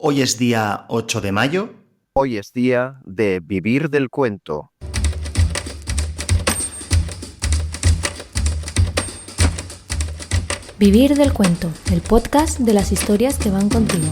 Hoy es día 8 de mayo. Hoy es día de vivir del cuento. Vivir del cuento, el podcast de las historias que van contigo.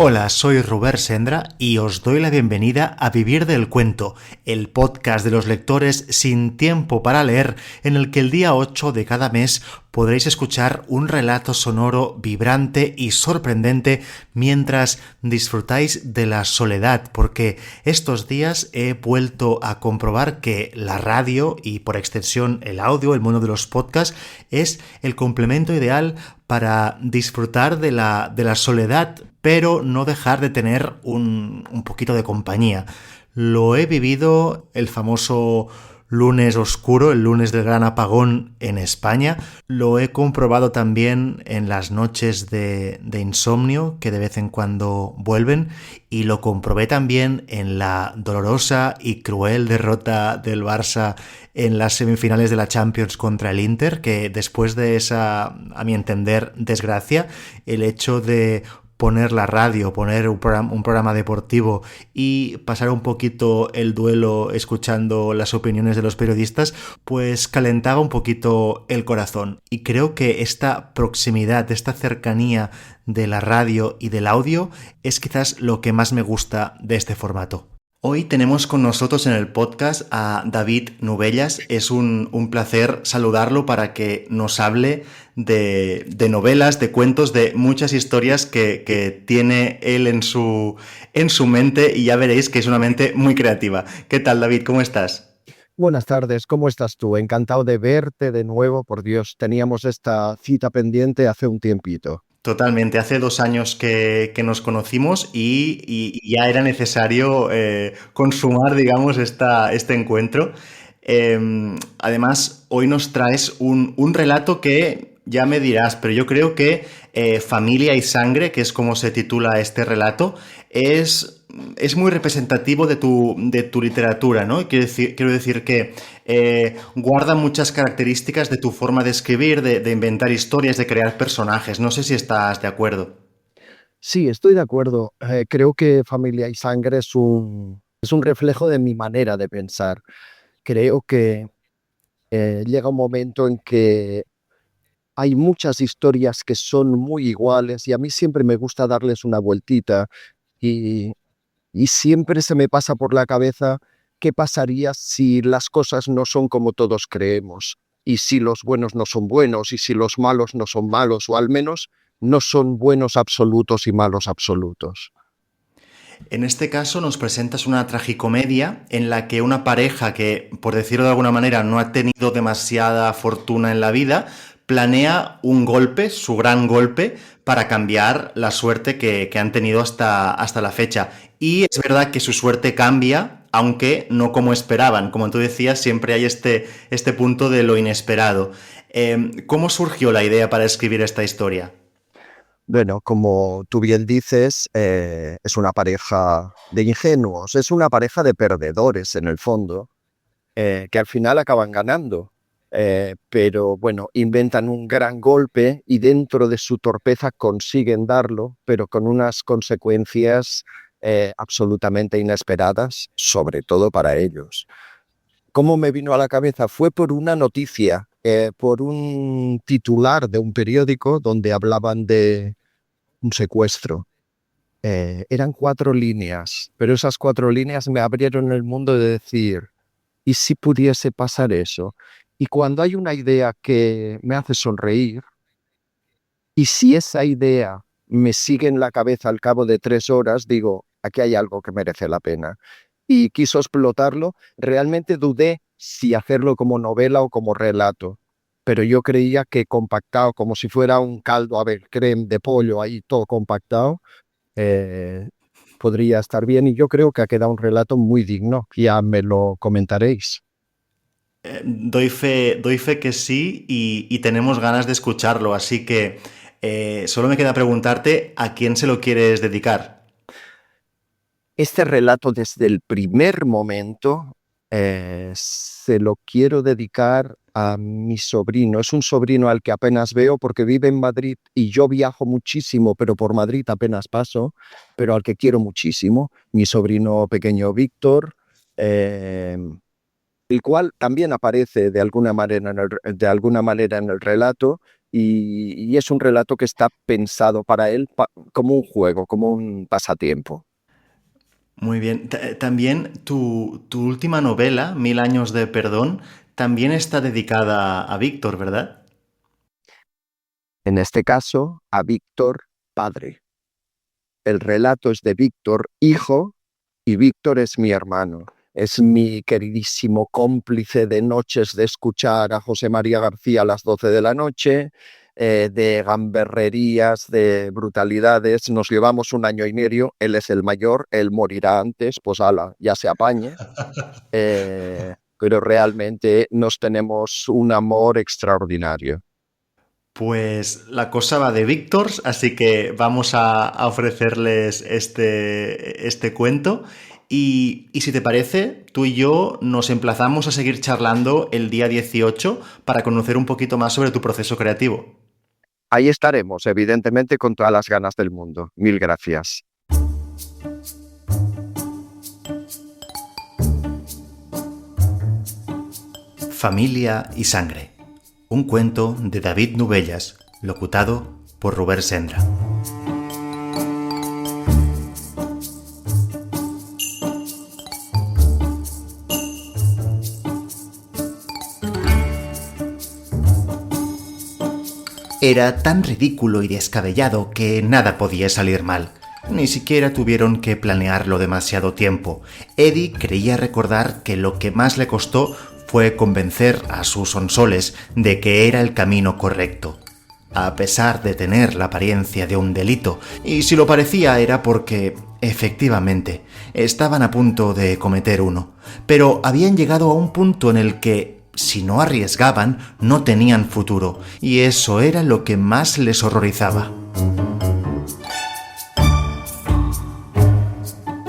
Hola, soy Robert Sendra y os doy la bienvenida a Vivir del Cuento, el podcast de los lectores sin tiempo para leer, en el que el día 8 de cada mes podréis escuchar un relato sonoro vibrante y sorprendente mientras disfrutáis de la soledad, porque estos días he vuelto a comprobar que la radio y por extensión el audio, el mundo de los podcasts, es el complemento ideal para disfrutar de la soledad, pero no dejar de tener un poquito de compañía. Lo he vivido el famoso lunes oscuro, el lunes del gran apagón en España. Lo he comprobado también en las noches de insomnio que de vez en cuando vuelven, y lo comprobé también en la dolorosa y cruel derrota del Barça en las semifinales de la Champions contra el Inter, que después de esa, a mi entender, desgracia, el hecho de poner la radio, poner un programa deportivo y pasar un poquito el duelo escuchando las opiniones de los periodistas, pues calentaba un poquito el corazón. Y creo que esta proximidad, esta cercanía de la radio y del audio es quizás lo que más me gusta de este formato. Hoy tenemos con nosotros en el podcast a David Nubellas. Es un placer saludarlo para que nos hable de novelas, de cuentos, de muchas historias que tiene él en su mente, y ya veréis que es una mente muy creativa. ¿Qué tal, David? ¿Cómo estás? Buenas tardes, ¿cómo estás tú? Encantado de verte de nuevo, por Dios, teníamos esta cita pendiente hace un tiempito. Totalmente, hace 2 años que nos conocimos y ya era necesario consumar, digamos, este encuentro. Además, hoy nos traes un relato que ya me dirás, pero yo creo que Familia y Sangre, que es como se titula este relato, es muy representativo de tu literatura, ¿no? Quiero decir que guarda muchas características de tu forma de escribir, de inventar historias, de crear personajes. No sé si estás de acuerdo. Sí, estoy de acuerdo. Creo que Familia y Sangre es un reflejo de mi manera de pensar. Creo que llega un momento en que hay muchas historias que son muy iguales y a mí siempre me gusta darles una vueltita y Y siempre se me pasa por la cabeza qué pasaría si las cosas no son como todos creemos, y si los buenos no son buenos, y si los malos no son malos, o al menos no son buenos absolutos y malos absolutos. En este caso nos presentas una tragicomedia en la que una pareja que, por decirlo de alguna manera, no ha tenido demasiada fortuna en la vida, planea un golpe, su gran golpe, para cambiar la suerte que han tenido hasta la fecha. Y es verdad que su suerte cambia, aunque no como esperaban. Como tú decías, siempre hay este punto de lo inesperado. ¿Cómo surgió la idea para escribir esta historia? Bueno, como tú bien dices, es una pareja de ingenuos, es una pareja de perdedores en el fondo, que al final acaban ganando. Pero bueno, inventan un gran golpe y dentro de su torpeza consiguen darlo, pero con unas consecuencias absolutamente inesperadas, sobre todo para ellos. ¿Cómo me vino a la cabeza? Fue por una noticia, por un titular de un periódico donde hablaban de un secuestro. Eran 4 líneas, pero esas 4 líneas me abrieron el mundo de decir, ¿y si pudiese pasar eso? Y cuando hay una idea que me hace sonreír, y si esa idea me sigue en la cabeza al cabo de 3 horas, digo, aquí hay algo que merece la pena. Y quiso explotarlo, realmente dudé si hacerlo como novela o como relato, pero yo creía que compactado, como si fuera un caldo, a ver, creme de pollo ahí todo compactado, eh, podría estar bien, y yo creo que ha quedado un relato muy digno, ya me lo comentaréis. Doy fe que sí, y tenemos ganas de escucharlo, así que solo me queda preguntarte a quién se lo quieres dedicar. Este relato desde el primer momento se lo quiero dedicar a mi sobrino. Es un sobrino al que apenas veo porque vive en Madrid y yo viajo muchísimo, pero por Madrid apenas paso, pero al que quiero muchísimo, mi sobrino pequeño Víctor, el cual también aparece de alguna manera en el relato y es un relato que está pensado para él como un juego, como un pasatiempo. Muy bien. También tu última novela, Mil años de perdón, también está dedicada a Víctor, ¿verdad? En este caso, a Víctor padre. El relato es de Víctor hijo y Víctor es mi hermano. Es mi queridísimo cómplice de noches de escuchar a José María García a las 12 de la noche, de gamberrerías, de brutalidades. Nos llevamos 1 año y medio, él es el mayor, él morirá antes, pues ala, ya se apañe. Pero realmente nos tenemos un amor extraordinario. Pues la cosa va de Víctors, así que vamos a ofrecerles este cuento. Y si te parece, tú y yo nos emplazamos a seguir charlando el día 18 para conocer un poquito más sobre tu proceso creativo. Ahí estaremos, evidentemente, con todas las ganas del mundo. Mil gracias. Familia y sangre. Un cuento de David Nubellas, locutado por Robert Sendra. Era tan ridículo y descabellado que nada podía salir mal. Ni siquiera tuvieron que planearlo demasiado tiempo. Eddie creía recordar que lo que más le costó fue convencer a sus sonsoles de que era el camino correcto. A pesar de tener la apariencia de un delito, y si lo parecía era porque, efectivamente, estaban a punto de cometer uno, pero habían llegado a un punto en el que, si no arriesgaban, no tenían futuro, y eso era lo que más les horrorizaba.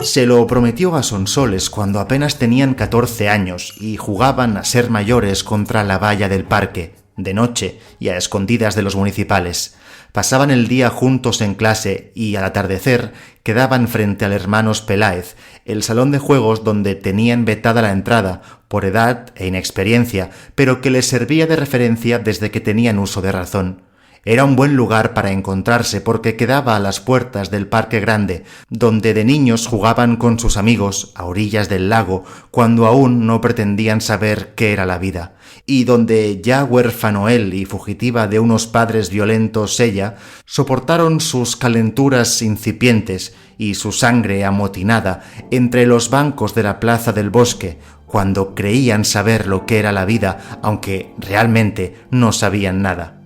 Se lo prometió a Sonsoles cuando apenas tenían 14 años y jugaban a ser mayores contra la valla del parque, de noche y a escondidas de los municipales. Pasaban el día juntos en clase y al atardecer quedaban frente al Hermanos Peláez, el salón de juegos donde tenían vetada la entrada por edad e inexperiencia, pero que les servía de referencia desde que tenían uso de razón. Era un buen lugar para encontrarse porque quedaba a las puertas del Parque Grande, donde de niños jugaban con sus amigos a orillas del lago cuando aún no pretendían saber qué era la vida, y donde, ya huérfano él y fugitiva de unos padres violentos ella, soportaron sus calenturas incipientes y su sangre amotinada entre los bancos de la plaza del bosque, cuando creían saber lo que era la vida, aunque realmente no sabían nada.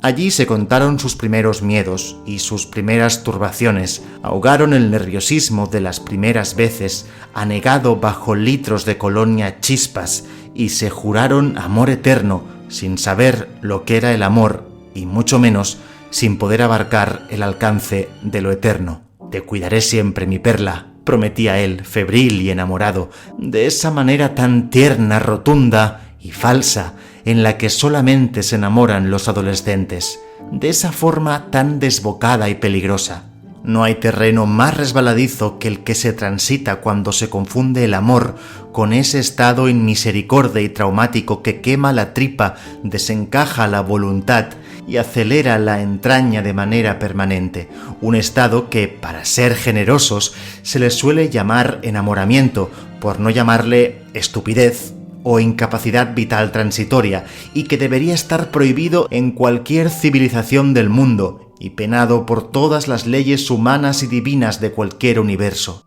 Allí se contaron sus primeros miedos y sus primeras turbaciones, ahogaron el nerviosismo de las primeras veces, anegado bajo litros de colonia Chispas, y se juraron amor eterno, sin saber lo que era el amor, y mucho menos sin poder abarcar el alcance de lo eterno. Te cuidaré siempre, mi perla, prometía él, febril y enamorado, de esa manera tan tierna, rotunda y falsa, en la que solamente se enamoran los adolescentes, de esa forma tan desbocada y peligrosa. No hay terreno más resbaladizo que el que se transita cuando se confunde el amor con ese estado inmisericorde y traumático que quema la tripa, desencaja la voluntad y acelera la entraña de manera permanente, un estado que, para ser generosos, se le suele llamar enamoramiento, por no llamarle estupidez o incapacidad vital transitoria, y que debería estar prohibido en cualquier civilización del mundo y penado por todas las leyes humanas y divinas de cualquier universo.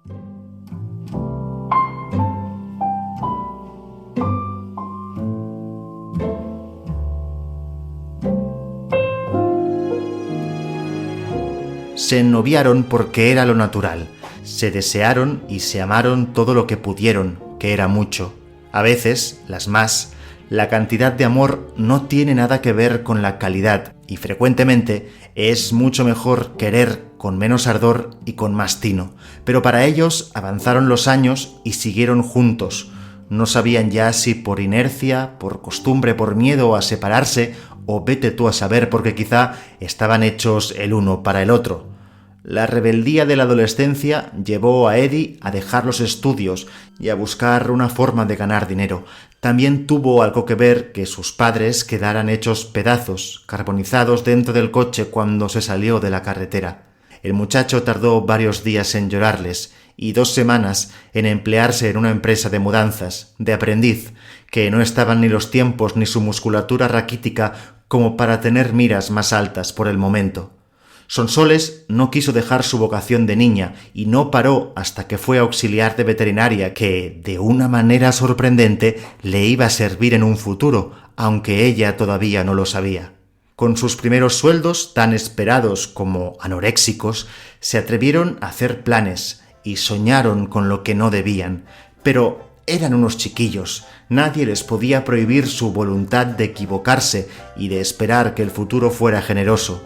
Se ennoviaron porque era lo natural, se desearon y se amaron todo lo que pudieron, que era mucho. A veces, las más, La cantidad de amor no tiene nada que ver con la calidad y frecuentemente es mucho mejor querer con menos ardor y con más tino. Pero para ellos avanzaron los años y siguieron juntos. No sabían ya si por inercia, por costumbre, por miedo a separarse o vete tú a saber porque quizá estaban hechos el uno para el otro. La rebeldía de la adolescencia llevó a Eddie a dejar los estudios y a buscar una forma de ganar dinero. También tuvo algo que ver que sus padres quedaran hechos pedazos, carbonizados dentro del coche cuando se salió de la carretera. El muchacho tardó varios días en llorarles y 2 semanas en emplearse en una empresa de mudanzas, de aprendiz, que no estaban ni los tiempos ni su musculatura raquítica como para tener miras más altas por el momento. Sonsoles no quiso dejar su vocación de niña y no paró hasta que fue auxiliar de veterinaria que, de una manera sorprendente, le iba a servir en un futuro, aunque ella todavía no lo sabía. Con sus primeros sueldos, tan esperados como anoréxicos, se atrevieron a hacer planes y soñaron con lo que no debían, pero eran unos chiquillos, nadie les podía prohibir su voluntad de equivocarse y de esperar que el futuro fuera generoso.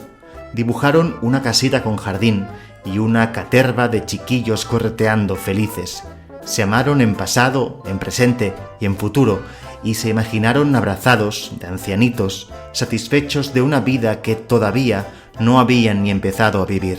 Dibujaron una casita con jardín y una caterva de chiquillos correteando felices. Se amaron en pasado, en presente y en futuro, y se imaginaron abrazados, de ancianitos, satisfechos de una vida que todavía no habían ni empezado a vivir.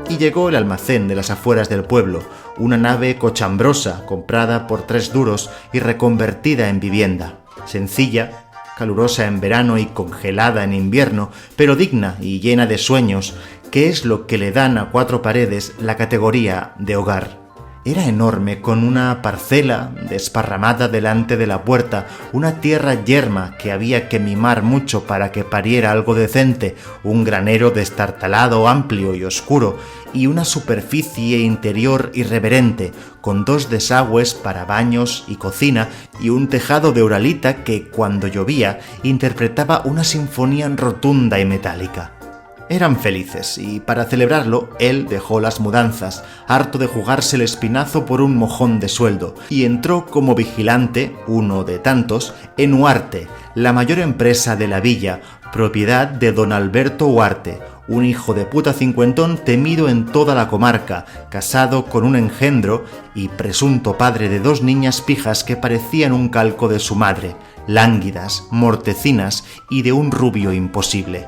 Y llegó el almacén de las afueras del pueblo, una nave cochambrosa comprada por 3 duros y reconvertida en vivienda. Sencilla, calurosa en verano y congelada en invierno, pero digna y llena de sueños, que es lo que le dan a 4 paredes la categoría de hogar. Era enorme, con una parcela desparramada delante de la puerta, una tierra yerma que había que mimar mucho para que pariera algo decente, un granero destartalado, amplio y oscuro, y una superficie interior irreverente, con 2 desagües para baños y cocina, y un tejado de uralita que, cuando llovía, interpretaba una sinfonía rotunda y metálica. Eran felices y para celebrarlo él dejó las mudanzas, harto de jugarse el espinazo por un mojón de sueldo, y entró como vigilante, uno de tantos, en Huarte, la mayor empresa de la villa, propiedad de don Alberto Huarte, un hijo de puta cincuentón temido en toda la comarca, casado con un engendro y presunto padre de 2 niñas pijas que parecían un calco de su madre, lánguidas, mortecinas y de un rubio imposible.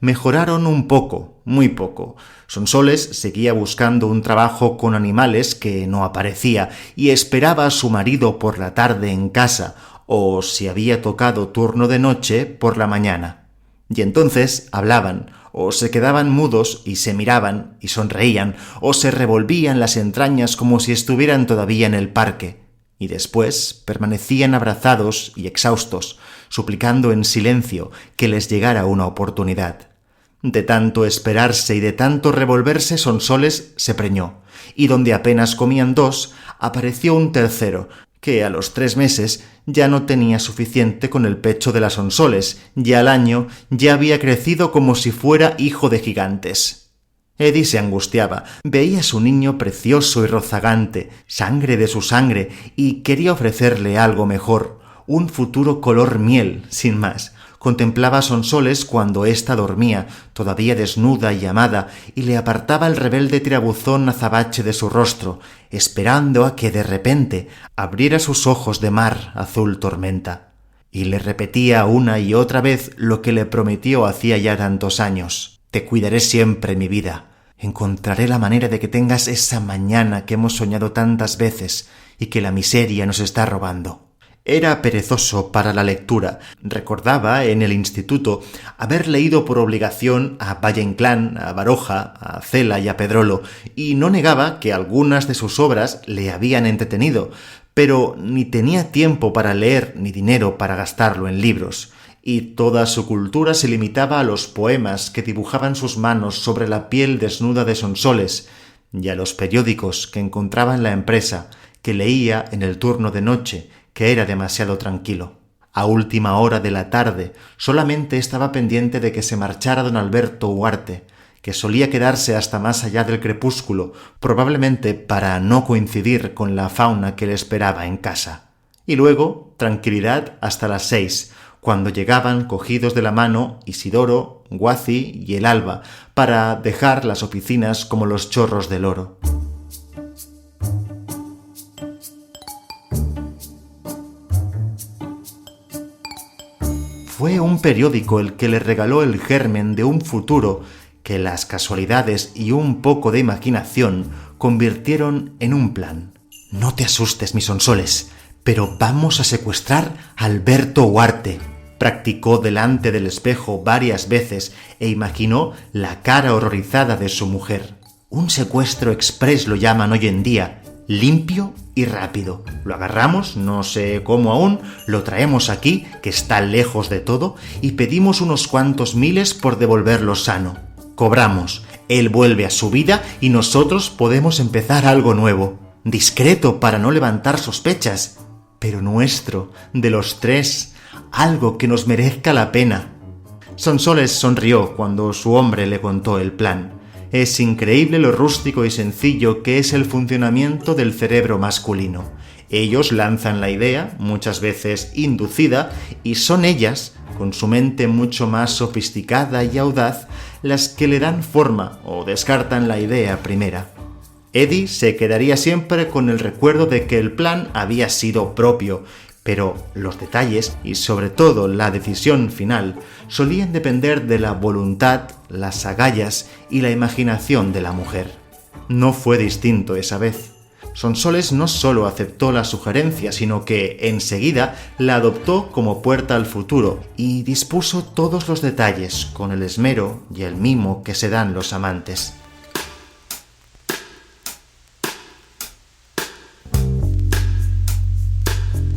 Mejoraron un poco, muy poco. Sonsoles seguía buscando un trabajo con animales que no aparecía y esperaba a su marido por la tarde en casa, o si había tocado turno de noche, por la mañana. Y entonces hablaban, o se quedaban mudos y se miraban y sonreían, o se revolvían las entrañas como si estuvieran todavía en el parque. Y después permanecían abrazados y exhaustos, suplicando en silencio que les llegara una oportunidad. De tanto esperarse y de tanto revolverse, Sonsoles se preñó, y donde apenas comían 2, apareció un tercero, que a los 3 meses ya no tenía suficiente con el pecho de las Sonsoles, y al año ya había crecido como si fuera hijo de gigantes. Eddie se angustiaba, veía a su niño precioso y rozagante, sangre de su sangre, y quería ofrecerle algo mejor, un futuro color miel, sin más. Contemplaba a Sonsoles cuando ésta dormía, todavía desnuda y amada, y le apartaba el rebelde tirabuzón azabache de su rostro, esperando a que de repente abriera sus ojos de mar azul tormenta. Y le repetía una y otra vez lo que le prometió hacía ya tantos años. Te cuidaré siempre, mi vida. Encontraré la manera de que tengas esa mañana que hemos soñado tantas veces y que la miseria nos está robando. Era perezoso para la lectura. Recordaba en el instituto haber leído por obligación a Valle Inclán, a Baroja, a Cela y a Pedrolo, y no negaba que algunas de sus obras le habían entretenido, pero ni tenía tiempo para leer ni dinero para gastarlo en libros, y toda su cultura se limitaba a los poemas que dibujaban sus manos sobre la piel desnuda de Sonsoles, y a los periódicos que encontraba en la empresa, que leía en el turno de noche, que era demasiado tranquilo. A última hora de la tarde solamente estaba pendiente de que se marchara don Alberto Ugarte, que solía quedarse hasta más allá del crepúsculo, probablemente para no coincidir con la fauna que le esperaba en casa. Y luego, tranquilidad hasta las 6, cuando llegaban cogidos de la mano Isidoro, Guazi y el Alba, para dejar las oficinas como los chorros del oro. Fue un periódico el que le regaló el germen de un futuro que las casualidades y un poco de imaginación convirtieron en un plan. No te asustes, mis Sonsoles, pero vamos a secuestrar a Alberto Ugarte. Practicó delante del espejo varias veces e imaginó la cara horrorizada de su mujer. Un secuestro exprés lo llaman hoy en día, limpio y rápido. Lo agarramos, no sé cómo aún, lo traemos aquí, que está lejos de todo, y pedimos unos cuantos miles por devolverlo sano. Cobramos, él vuelve a su vida y nosotros podemos empezar algo nuevo. Discreto para no levantar sospechas, pero nuestro, de los tres, algo que nos merezca la pena. Sonsoles sonrió cuando su hombre le contó el plan. Es increíble lo rústico y sencillo que es el funcionamiento del cerebro masculino. Ellos lanzan la idea, muchas veces inducida, y son ellas, con su mente mucho más sofisticada y audaz, las que le dan forma o descartan la idea primera. Eddie se quedaría siempre con el recuerdo de que el plan había sido propio, pero los detalles y sobre todo la decisión final solían depender de la voluntad, las agallas y la imaginación de la mujer. No fue distinto esa vez. Sonsoles no solo aceptó la sugerencia, sino que enseguida la adoptó como puerta al futuro y dispuso todos los detalles con el esmero y el mimo que se dan los amantes.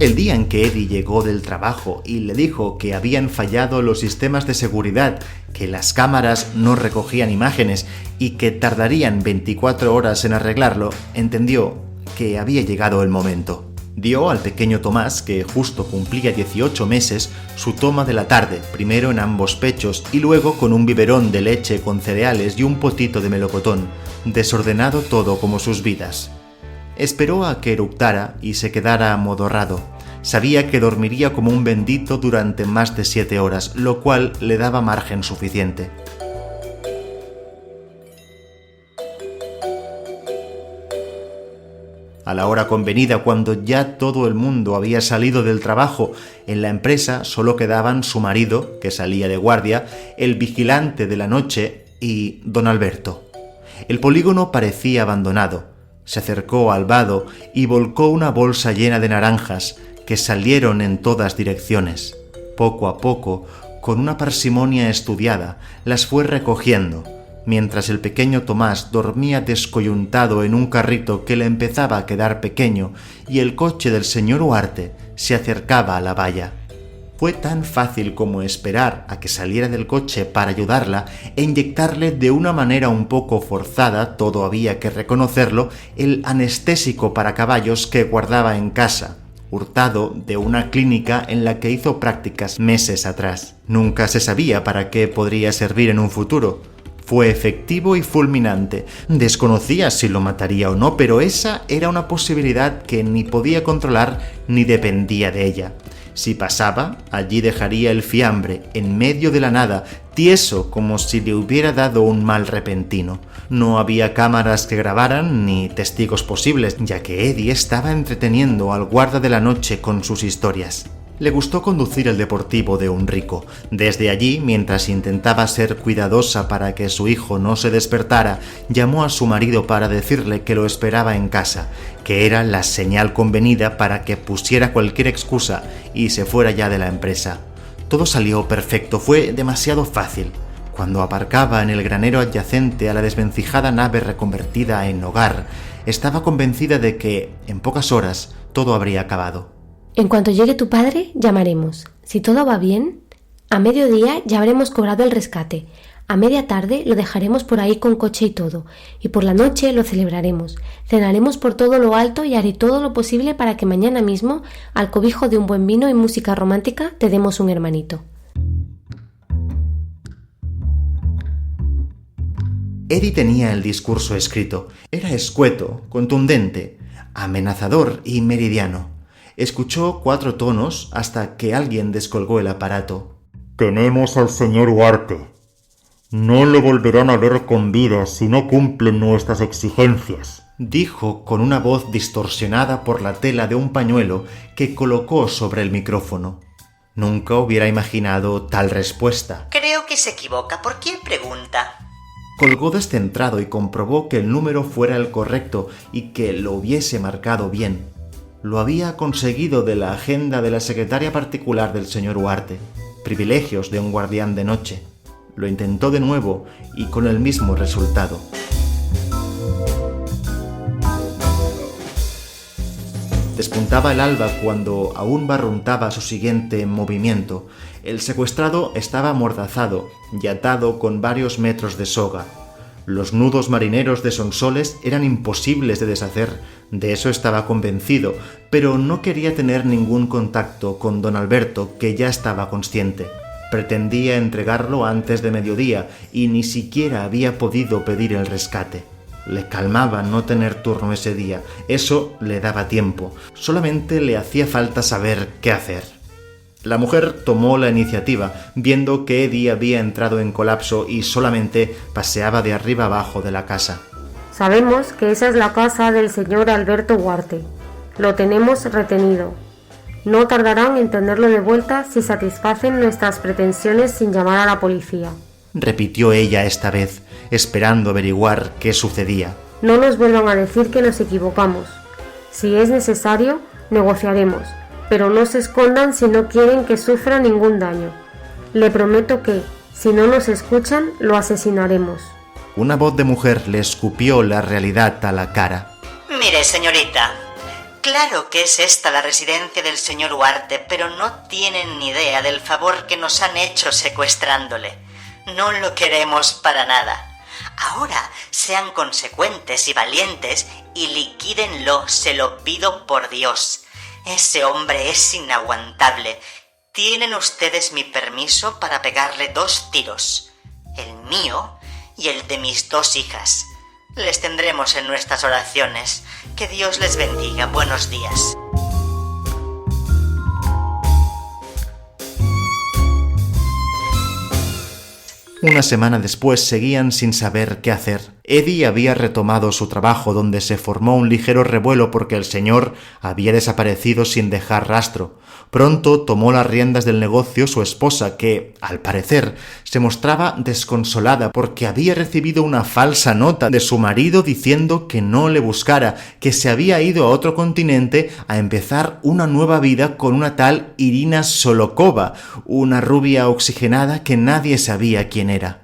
El día en que Eddie llegó del trabajo y le dijo que habían fallado los sistemas de seguridad, que las cámaras no recogían imágenes y que tardarían 24 horas en arreglarlo, entendió que había llegado el momento. Dio al pequeño Tomás, que justo cumplía 18 meses, su toma de la tarde, primero en ambos pechos y luego con un biberón de leche con cereales y un potito de melocotón, desordenado todo como sus vidas. Esperó a que eructara y se quedara amodorrado. Sabía que dormiría como un bendito durante más de 7 horas, lo cual le daba margen suficiente. A la hora convenida, cuando ya todo el mundo había salido del trabajo, en la empresa solo quedaban su marido, que salía de guardia, el vigilante de la noche y don Alberto. El polígono parecía abandonado. Se acercó al vado y volcó una bolsa llena de naranjas que salieron en todas direcciones. Poco a poco, con una parsimonia estudiada, las fue recogiendo, mientras el pequeño Tomás dormía descoyuntado en un carrito que le empezaba a quedar pequeño y el coche del señor Ugarte se acercaba a la valla. Fue tan fácil como esperar a que saliera del coche para ayudarla e inyectarle de una manera un poco forzada, todo había que reconocerlo, el anestésico para caballos que guardaba en casa, hurtado de una clínica en la que hizo prácticas meses atrás. Nunca se sabía para qué podría servir en un futuro. Fue efectivo y fulminante. Desconocía si lo mataría o no, pero esa era una posibilidad que ni podía controlar ni dependía de ella. Si pasaba, allí dejaría el fiambre, en medio de la nada, tieso como si le hubiera dado un mal repentino. No había cámaras que grabaran ni testigos posibles, ya que Eddie estaba entreteniendo al guarda de la noche con sus historias. Le gustó conducir el deportivo de un rico. Desde allí, mientras intentaba ser cuidadosa para que su hijo no se despertara, llamó a su marido para decirle que lo esperaba en casa, que era la señal convenida para que pusiera cualquier excusa y se fuera ya de la empresa. Todo salió perfecto, fue demasiado fácil. Cuando aparcaba en el granero adyacente a la desvencijada nave reconvertida en hogar, estaba convencida de que, en pocas horas, todo habría acabado. En cuanto llegue tu padre, llamaremos. Si todo va bien, a mediodía ya habremos cobrado el rescate. A media tarde lo dejaremos por ahí con coche y todo, y por la noche lo celebraremos. Cenaremos por todo lo alto y haré todo lo posible para que mañana mismo, al cobijo de un buen vino y música romántica, te demos un hermanito. Eddie tenía el discurso escrito. Era escueto, contundente, amenazador y meridiano. Escuchó 4 tonos hasta que alguien descolgó el aparato. Tenemos al señor Huarte. No lo volverán a ver con vida si no cumplen nuestras exigencias, dijo con una voz distorsionada por la tela de un pañuelo que colocó sobre el micrófono. Nunca hubiera imaginado tal respuesta. Creo que se equivoca. ¿Por quién pregunta? Colgó descentrado y comprobó que el número fuera el correcto y que lo hubiese marcado bien. Lo había conseguido de la agenda de la secretaria particular del señor Huarte. Privilegios de un guardián de noche. Lo intentó de nuevo y con el mismo resultado. Despuntaba el alba cuando aún barruntaba su siguiente movimiento. El secuestrado estaba amordazado y atado con varios metros de soga. Los nudos marineros de Sonsoles eran imposibles de deshacer, de eso estaba convencido, pero no quería tener ningún contacto con don Alberto, que ya estaba consciente. Pretendía entregarlo antes de mediodía y ni siquiera había podido pedir el rescate. Le calmaba no tener turno ese día, eso le daba tiempo, solamente le hacía falta saber qué hacer. La mujer tomó la iniciativa, viendo que Eddie había entrado en colapso y solamente paseaba de arriba abajo de la casa. Sabemos que esa es la casa del señor Alberto Huarte. Lo tenemos retenido. No tardarán en tenerlo de vuelta si satisfacen nuestras pretensiones sin llamar a la policía, repitió ella esta vez, esperando averiguar qué sucedía. No nos vuelvan a decir que nos equivocamos. Si es necesario, negociaremos, pero no se escondan si no quieren que sufra ningún daño. Le prometo que, si no nos escuchan, lo asesinaremos. Una voz de mujer le escupió la realidad a la cara. Mire, señorita, claro que es esta la residencia del señor Huarte, pero no tienen ni idea del favor que nos han hecho secuestrándole. No lo queremos para nada. Ahora sean consecuentes y valientes y liquídenlo, se lo pido por Dios. Ese hombre es inaguantable. Tienen ustedes mi permiso para pegarle 2 tiros. El mío y el de mis 2 hijas. Les tendremos en nuestras oraciones. Que Dios les bendiga. Buenos días. Una semana después seguían sin saber qué hacer. Eddie había retomado su trabajo, donde se formó un ligero revuelo porque el señor había desaparecido sin dejar rastro. Pronto tomó las riendas del negocio su esposa, que, al parecer, se mostraba desconsolada porque había recibido una falsa nota de su marido diciendo que no le buscara, que se había ido a otro continente a empezar una nueva vida con una tal Irina Solokova, una rubia oxigenada que nadie sabía quién era.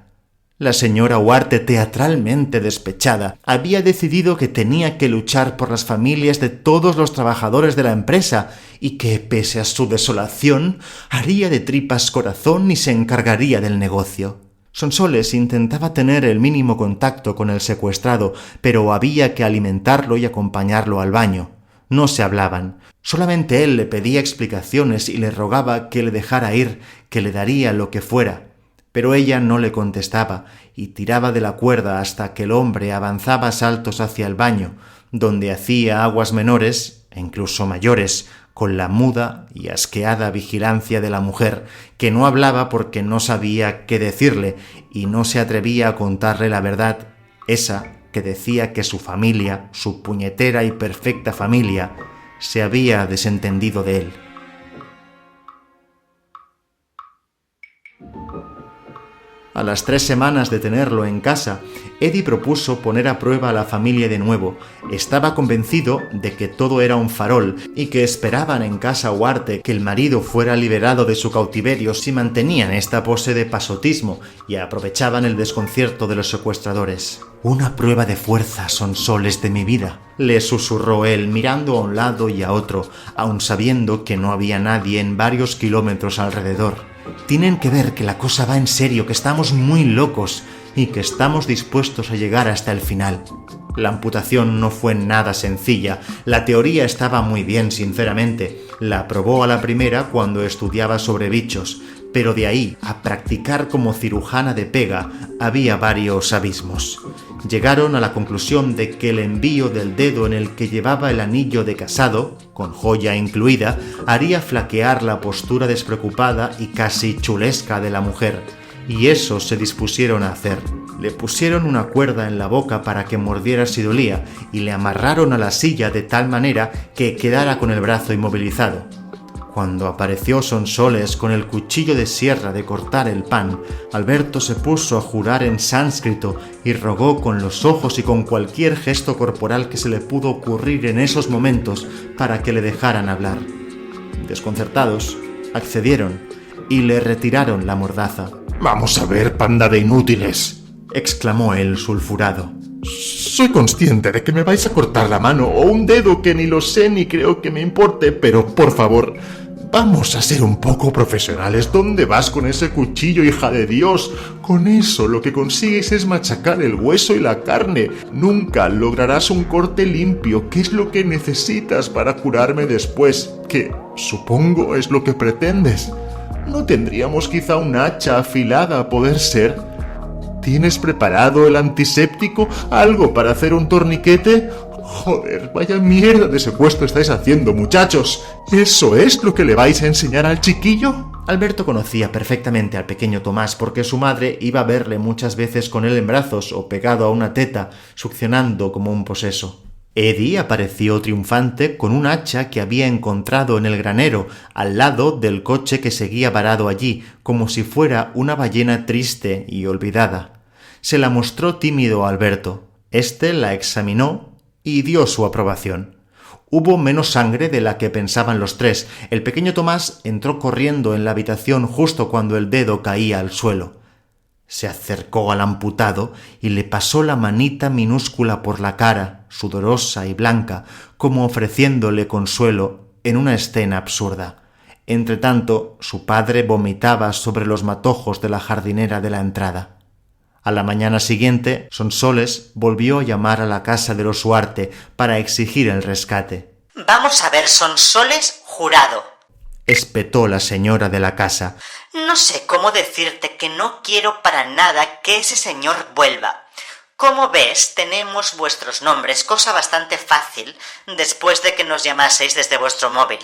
La señora Huarte, teatralmente despechada, había decidido que tenía que luchar por las familias de todos los trabajadores de la empresa y que, pese a su desolación, haría de tripas corazón y se encargaría del negocio. Sonsoles intentaba tener el mínimo contacto con el secuestrado, pero había que alimentarlo y acompañarlo al baño. No se hablaban. Solamente él le pedía explicaciones y le rogaba que le dejara ir, que le daría lo que fuera. Pero ella no le contestaba y tiraba de la cuerda hasta que el hombre avanzaba a saltos hacia el baño, donde hacía aguas menores, e incluso mayores, con la muda y asqueada vigilancia de la mujer, que no hablaba porque no sabía qué decirle y no se atrevía a contarle la verdad, esa que decía que su familia, su puñetera y perfecta familia, se había desentendido de él. A las 3 semanas de tenerlo en casa, Eddie propuso poner a prueba a la familia de nuevo. Estaba convencido de que todo era un farol y que esperaban en casa Huarte que el marido fuera liberado de su cautiverio si mantenían esta pose de pasotismo y aprovechaban el desconcierto de los secuestradores. «Una prueba de fuerza, Sonsoles de mi vida», le susurró él, mirando a un lado y a otro, aun sabiendo que no había nadie en varios kilómetros alrededor. Tienen que ver que la cosa va en serio, que estamos muy locos y que estamos dispuestos a llegar hasta el final. La amputación no fue nada sencilla. La teoría estaba muy bien, sinceramente. La probó a la primera cuando estudiaba sobre bichos, pero de ahí a practicar como cirujana de pega había varios abismos. Llegaron a la conclusión de que el envío del dedo en el que llevaba el anillo de casado, con joya incluida, haría flaquear la postura despreocupada y casi chulesca de la mujer, y eso se dispusieron a hacer. Le pusieron una cuerda en la boca para que mordiera si dolía y le amarraron a la silla de tal manera que quedara con el brazo inmovilizado. Cuando apareció Sonsoles con el cuchillo de sierra de cortar el pan, Alberto se puso a jurar en sánscrito y rogó con los ojos y con cualquier gesto corporal que se le pudo ocurrir en esos momentos para que le dejaran hablar. Desconcertados, accedieron y le retiraron la mordaza. Vamos a ver, panda de inútiles, exclamó él sulfurado. Soy consciente de que me vais a cortar la mano o un dedo que ni lo sé ni creo que me importe, pero por favor, vamos a ser un poco profesionales. ¿Dónde vas con ese cuchillo, hija de Dios? Con eso lo que consigues es machacar el hueso y la carne. Nunca lograrás un corte limpio, que es lo que necesitas para curarme después, que supongo es lo que pretendes. ¿No tendríamos quizá un hacha afilada a poder ser? ¿Tienes preparado el antiséptico? ¿Algo para hacer un torniquete? Joder, vaya mierda de secuestro estáis haciendo, muchachos. ¿Eso es lo que le vais a enseñar al chiquillo? Alberto conocía perfectamente al pequeño Tomás porque su madre iba a verle muchas veces con él en brazos o pegado a una teta, succionando como un poseso. Eddie apareció triunfante con un hacha que había encontrado en el granero, al lado del coche que seguía varado allí, como si fuera una ballena triste y olvidada. Se la mostró tímido a Alberto. Este la examinó y dio su aprobación. Hubo menos sangre de la que pensaban los tres. El pequeño Tomás entró corriendo en la habitación justo cuando el dedo caía al suelo. Se acercó al amputado y le pasó la manita minúscula por la cara, sudorosa y blanca, como ofreciéndole consuelo en una escena absurda. Entretanto, su padre vomitaba sobre los matojos de la jardinera de la entrada. A la mañana siguiente, Sonsoles volvió a llamar a la casa de los Huarte para exigir el rescate. Vamos a ver, Sonsoles jurado, espetó la señora de la casa. No sé cómo decirte que no quiero para nada que ese señor vuelva. Como ves, tenemos vuestros nombres, cosa bastante fácil, después de que nos llamaseis desde vuestro móvil.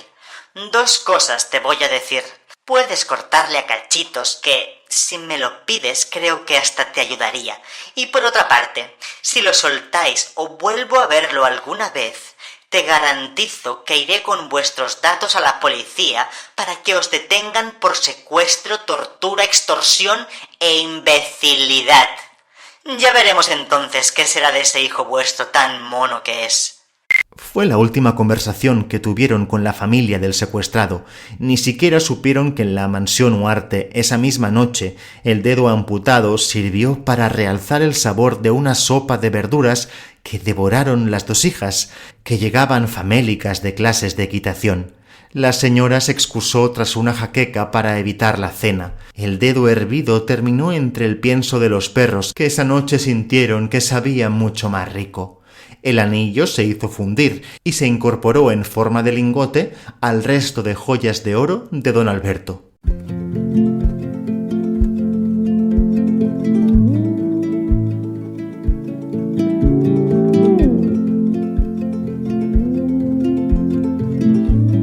2 cosas te voy a decir. Puedes cortarle a cachitos, que, si me lo pides, creo que hasta te ayudaría. Y por otra parte, si lo soltáis o vuelvo a verlo alguna vez, te garantizo que iré con vuestros datos a la policía para que os detengan por secuestro, tortura, extorsión e imbecilidad. Ya veremos entonces qué será de ese hijo vuestro tan mono que es. Fue la última conversación que tuvieron con la familia del secuestrado. Ni siquiera supieron que en la mansión Huarte, esa misma noche, el dedo amputado sirvió para realzar el sabor de una sopa de verduras que devoraron las 2 hijas, que llegaban famélicas de clases de equitación. La señora se excusó tras una jaqueca para evitar la cena. El dedo hervido terminó entre el pienso de los perros, que esa noche sintieron que sabía mucho más rico. El anillo se hizo fundir y se incorporó en forma de lingote al resto de joyas de oro de don Alberto.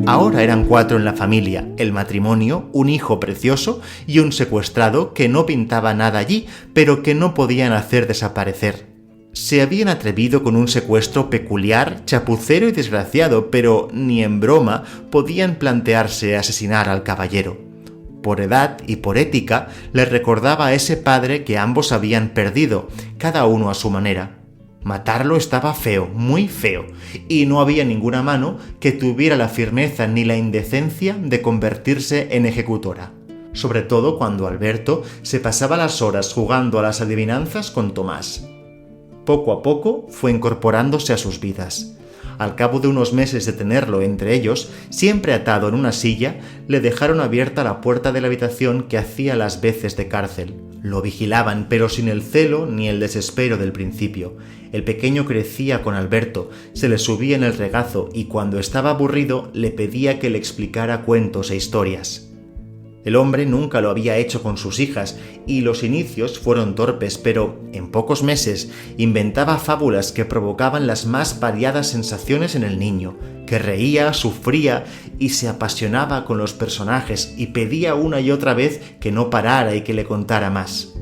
Ahora eran 4 en la familia, el matrimonio, un hijo precioso y un secuestrado que no pintaba nada allí, pero que no podían hacer desaparecer. Se habían atrevido con un secuestro peculiar, chapucero y desgraciado, pero ni en broma podían plantearse asesinar al caballero. Por edad y por ética, les recordaba a ese padre que ambos habían perdido, cada uno a su manera. Matarlo estaba feo, muy feo, y no había ninguna mano que tuviera la firmeza ni la indecencia de convertirse en ejecutora. Sobre todo cuando Alberto se pasaba las horas jugando a las adivinanzas con Tomás. Poco a poco fue incorporándose a sus vidas. Al cabo de unos meses de tenerlo entre ellos, siempre atado en una silla, le dejaron abierta la puerta de la habitación que hacía las veces de cárcel. Lo vigilaban, pero sin el celo ni el desespero del principio. El pequeño crecía con Alberto, se le subía en el regazo y cuando estaba aburrido le pedía que le explicara cuentos e historias. El hombre nunca lo había hecho con sus hijas y los inicios fueron torpes, pero en pocos meses inventaba fábulas que provocaban las más variadas sensaciones en el niño, que reía, sufría y se apasionaba con los personajes y pedía una y otra vez que no parara y que le contara más.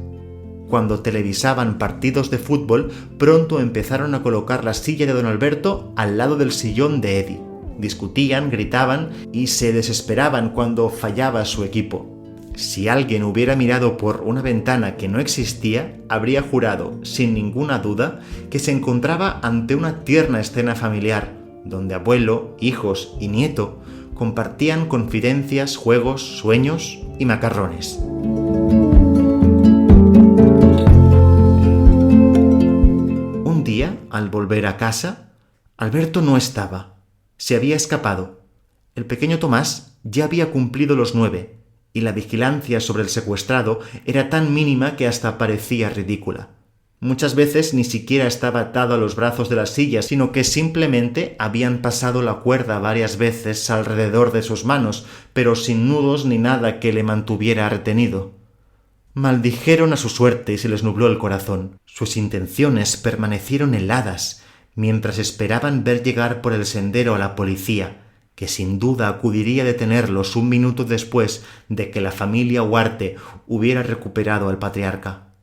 Cuando televisaban partidos de fútbol, pronto empezaron a colocar la silla de don Alberto al lado del sillón de Eddie. Discutían, gritaban y se desesperaban cuando fallaba su equipo. Si alguien hubiera mirado por una ventana que no existía, habría jurado, sin ninguna duda, que se encontraba ante una tierna escena familiar, donde abuelo, hijos y nieto compartían confidencias, juegos, sueños y macarrones. Un día, al volver a casa, Alberto no estaba. Se había escapado. El pequeño Tomás ya había cumplido los 9 y la vigilancia sobre el secuestrado era tan mínima que hasta parecía ridícula. Muchas veces ni siquiera estaba atado a los brazos de la silla, sino que simplemente habían pasado la cuerda varias veces alrededor de sus manos, pero sin nudos ni nada que le mantuviera retenido. Maldijeron a su suerte y se les nubló el corazón. Sus intenciones permanecieron heladas, mientras esperaban ver llegar por el sendero a la policía, que sin duda acudiría a detenerlos un minuto después de que la familia Huarte hubiera recuperado al patriarca.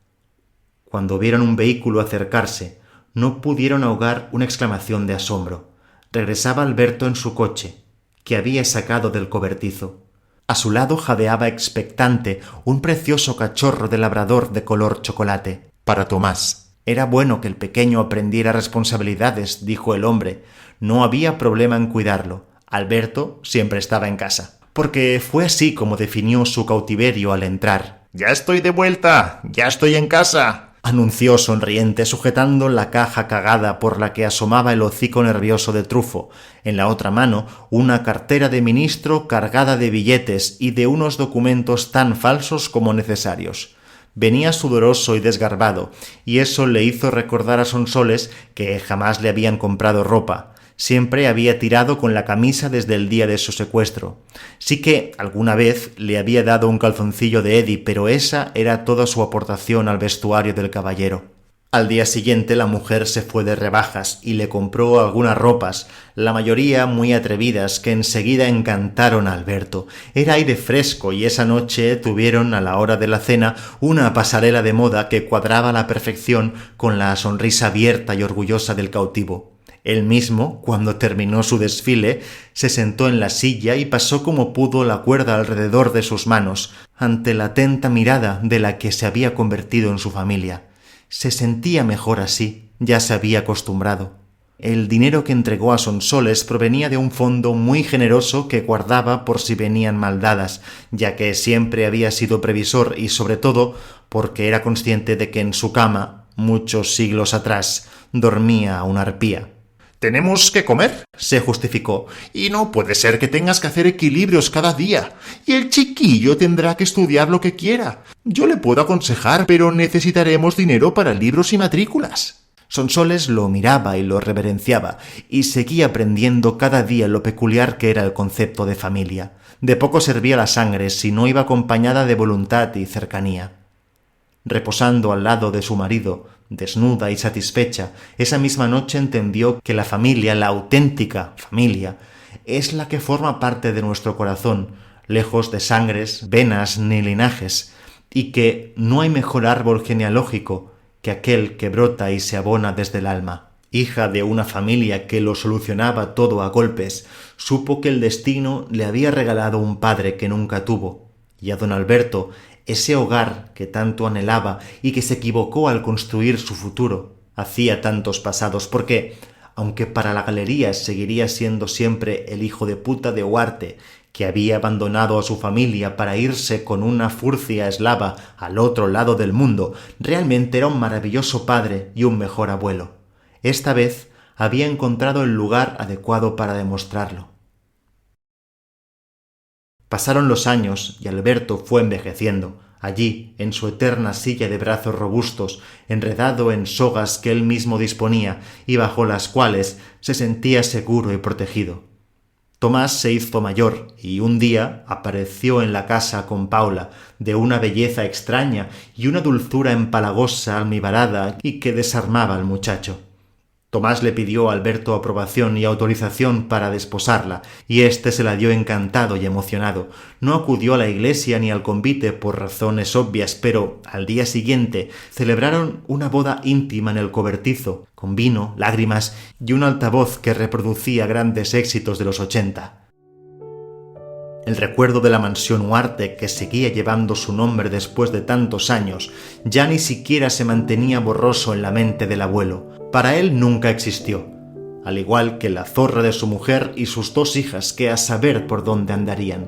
Cuando vieron un vehículo acercarse, no pudieron ahogar una exclamación de asombro. Regresaba Alberto en su coche, que había sacado del cobertizo. A su lado jadeaba expectante un precioso cachorro de labrador de color chocolate. Para Tomás. Era bueno que el pequeño aprendiera responsabilidades, dijo el hombre. No había problema en cuidarlo. Alberto siempre estaba en casa. Porque fue así como definió su cautiverio al entrar. ¡Ya estoy de vuelta! ¡Ya estoy en casa!, anunció sonriente, sujetando la caja cagada por la que asomaba el hocico nervioso de Trufo. En la otra mano, una cartera de ministro cargada de billetes y de unos documentos tan falsos como necesarios. Venía sudoroso y desgarbado, y eso le hizo recordar a Sonsoles que jamás le habían comprado ropa. Siempre había tirado con la camisa desde el día de su secuestro. Sí que alguna vez le había dado un calzoncillo de Eddie, pero esa era toda su aportación al vestuario del caballero. Al día siguiente la mujer se fue de rebajas y le compró algunas ropas, la mayoría muy atrevidas, que enseguida encantaron a Alberto. Era aire fresco y esa noche tuvieron a la hora de la cena una pasarela de moda que cuadraba a la perfección con la sonrisa abierta y orgullosa del cautivo. Él mismo, cuando terminó su desfile, se sentó en la silla y pasó como pudo la cuerda alrededor de sus manos, ante la atenta mirada de la que se había convertido en su familia. Se sentía mejor así, ya se había acostumbrado. El dinero que entregó a Sonsoles provenía de un fondo muy generoso que guardaba por si venían maldadas, ya que siempre había sido previsor y sobre todo porque era consciente de que en su cama, muchos siglos atrás, dormía una arpía. «Tenemos que comer», se justificó, «y no puede ser que tengas que hacer equilibrios cada día, y el chiquillo tendrá que estudiar lo que quiera. Yo le puedo aconsejar, pero necesitaremos dinero para libros y matrículas». Sonsoles lo miraba y lo reverenciaba, y seguía aprendiendo cada día lo peculiar que era el concepto de familia. De poco servía la sangre si no iba acompañada de voluntad y cercanía. Reposando al lado de su marido, desnuda y satisfecha, esa misma noche entendió que la familia, la auténtica familia, es la que forma parte de nuestro corazón, lejos de sangres, venas ni linajes, y que no hay mejor árbol genealógico que aquel que brota y se abona desde el alma. Hija de una familia que lo solucionaba todo a golpes, supo que el destino le había regalado un padre que nunca tuvo, y a don Alberto ese hogar que tanto anhelaba y que se equivocó al construir su futuro. Hacía tantos pasados porque, aunque para la galería seguiría siendo siempre el hijo de puta de Huarte, que había abandonado a su familia para irse con una furcia eslava al otro lado del mundo, realmente era un maravilloso padre y un mejor abuelo. Esta vez había encontrado el lugar adecuado para demostrarlo. Pasaron los años y Alberto fue envejeciendo, allí, en su eterna silla de brazos robustos, enredado en sogas que él mismo disponía y bajo las cuales se sentía seguro y protegido. Tomás se hizo mayor y un día apareció en la casa con Paula, de una belleza extraña y una dulzura empalagosa, almibarada y que desarmaba al muchacho. Tomás le pidió a Alberto aprobación y autorización para desposarla, y éste se la dio encantado y emocionado. No acudió a la iglesia ni al convite por razones obvias, pero al día siguiente celebraron una boda íntima en el cobertizo, con vino, lágrimas y un altavoz que reproducía grandes éxitos de los 80. El recuerdo de la mansión Huarte, que seguía llevando su nombre después de tantos años, ya ni siquiera se mantenía borroso en la mente del abuelo. Para él nunca existió, al igual que la zorra de su mujer y sus 2 hijas que a saber por dónde andarían.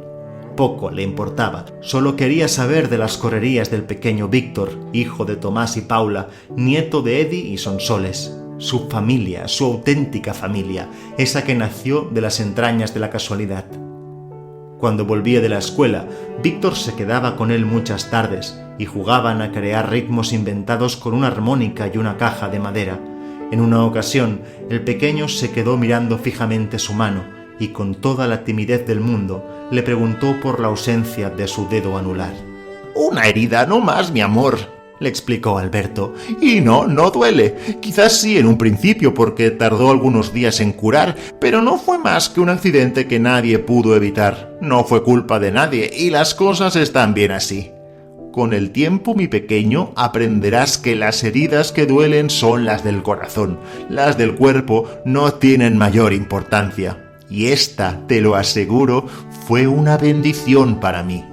Poco le importaba, solo quería saber de las correrías del pequeño Víctor, hijo de Tomás y Paula, nieto de Eddie y Sonsoles. Su familia, su auténtica familia, esa que nació de las entrañas de la casualidad. Cuando volvía de la escuela, Víctor se quedaba con él muchas tardes y jugaban a crear ritmos inventados con una armónica y una caja de madera. En una ocasión, el pequeño se quedó mirando fijamente su mano y con toda la timidez del mundo le preguntó por la ausencia de su dedo anular. «Una herida, no más, mi amor», le explicó Alberto. «Y no duele. Quizás sí en un principio porque tardó algunos días en curar, pero no fue más que un accidente que nadie pudo evitar. No fue culpa de nadie y las cosas están bien así. Con el tiempo, mi pequeño, aprenderás que las heridas que duelen son las del corazón. Las del cuerpo no tienen mayor importancia. Y esta, te lo aseguro, fue una bendición para mí».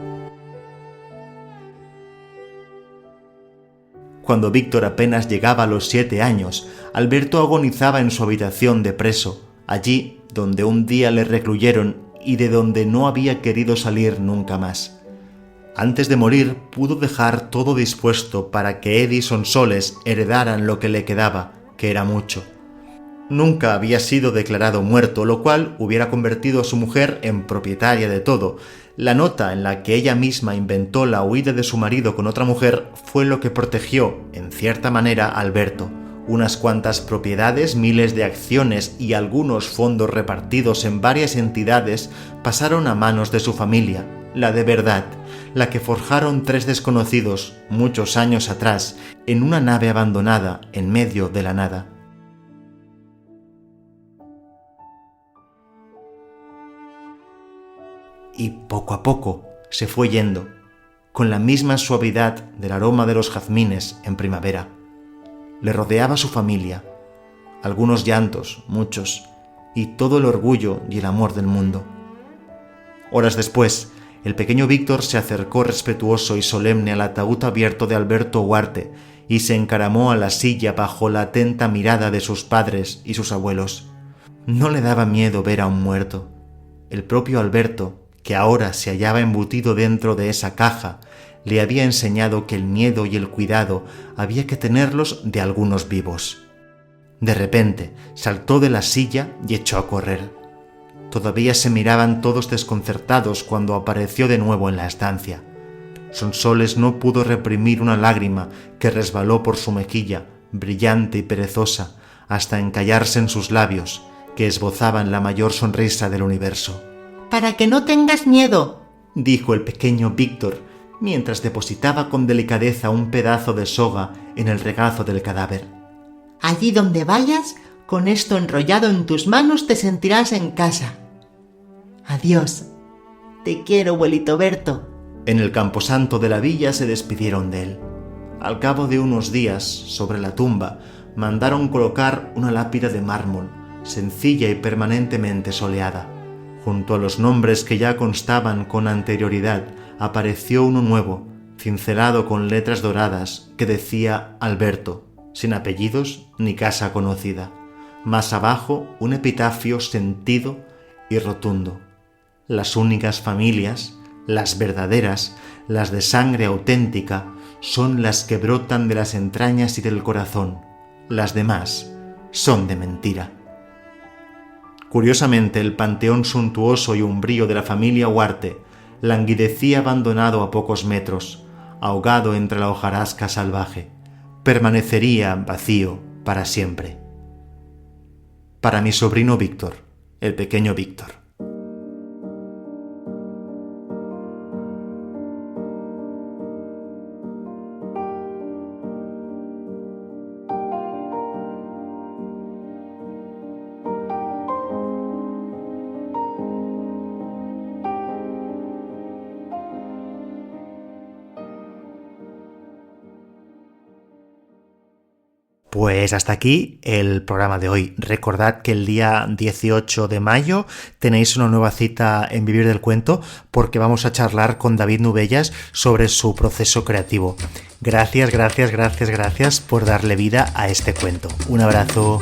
Cuando Víctor apenas llegaba a los 7 años, Alberto agonizaba en su habitación de preso, allí donde un día le recluyeron y de donde no había querido salir nunca más. Antes de morir pudo dejar todo dispuesto para que Eddie y Sonsoles heredaran lo que le quedaba, que era mucho. Nunca había sido declarado muerto, lo cual hubiera convertido a su mujer en propietaria de todo. La nota en la que ella misma inventó la huida de su marido con otra mujer fue lo que protegió, en cierta manera, a Alberto. Unas cuantas propiedades, miles de acciones y algunos fondos repartidos en varias entidades pasaron a manos de su familia, la de verdad, la que forjaron 3 desconocidos, muchos años atrás, en una nave abandonada en medio de la nada. Y poco a poco se fue yendo, con la misma suavidad del aroma de los jazmines en primavera. Le rodeaba su familia, algunos llantos, muchos, y todo el orgullo y el amor del mundo. Horas después, el pequeño Víctor se acercó respetuoso y solemne al ataúd abierto de Alberto Huarte y se encaramó a la silla bajo la atenta mirada de sus padres y sus abuelos. No le daba miedo ver a un muerto. El propio Alberto, que ahora se hallaba embutido dentro de esa caja, le había enseñado que el miedo y el cuidado había que tenerlos de algunos vivos. De repente saltó de la silla y echó a correr. Todavía se miraban todos desconcertados cuando apareció de nuevo en la estancia. Sonsoles no pudo reprimir una lágrima que resbaló por su mejilla, brillante y perezosa, hasta encallarse en sus labios, que esbozaban la mayor sonrisa del universo. «Para que no tengas miedo», dijo el pequeño Víctor, mientras depositaba con delicadeza un pedazo de soga en el regazo del cadáver. «Allí donde vayas, con esto enrollado en tus manos te sentirás en casa. Adiós. Te quiero, abuelito Berto». En el camposanto de la villa se despidieron de él. Al cabo de unos días, sobre la tumba, mandaron colocar una lápida de mármol, sencilla y permanentemente soleada. Junto a los nombres que ya constaban con anterioridad, apareció uno nuevo, cincelado con letras doradas, que decía Alberto, sin apellidos ni casa conocida. Más abajo, un epitafio sentido y rotundo. Las únicas familias, las verdaderas, las de sangre auténtica, son las que brotan de las entrañas y del corazón. Las demás son de mentira. Curiosamente, el panteón suntuoso y umbrío de la familia Huarte languidecía abandonado a pocos metros, ahogado entre la hojarasca salvaje. Permanecería vacío para siempre. Para mi sobrino Víctor, el pequeño Víctor. Pues hasta aquí el programa de hoy. Recordad que el día 18 de mayo tenéis una nueva cita en Vivir del Cuento porque vamos a charlar con David Nuvellas sobre su proceso creativo. Gracias por darle vida a este cuento. Un abrazo.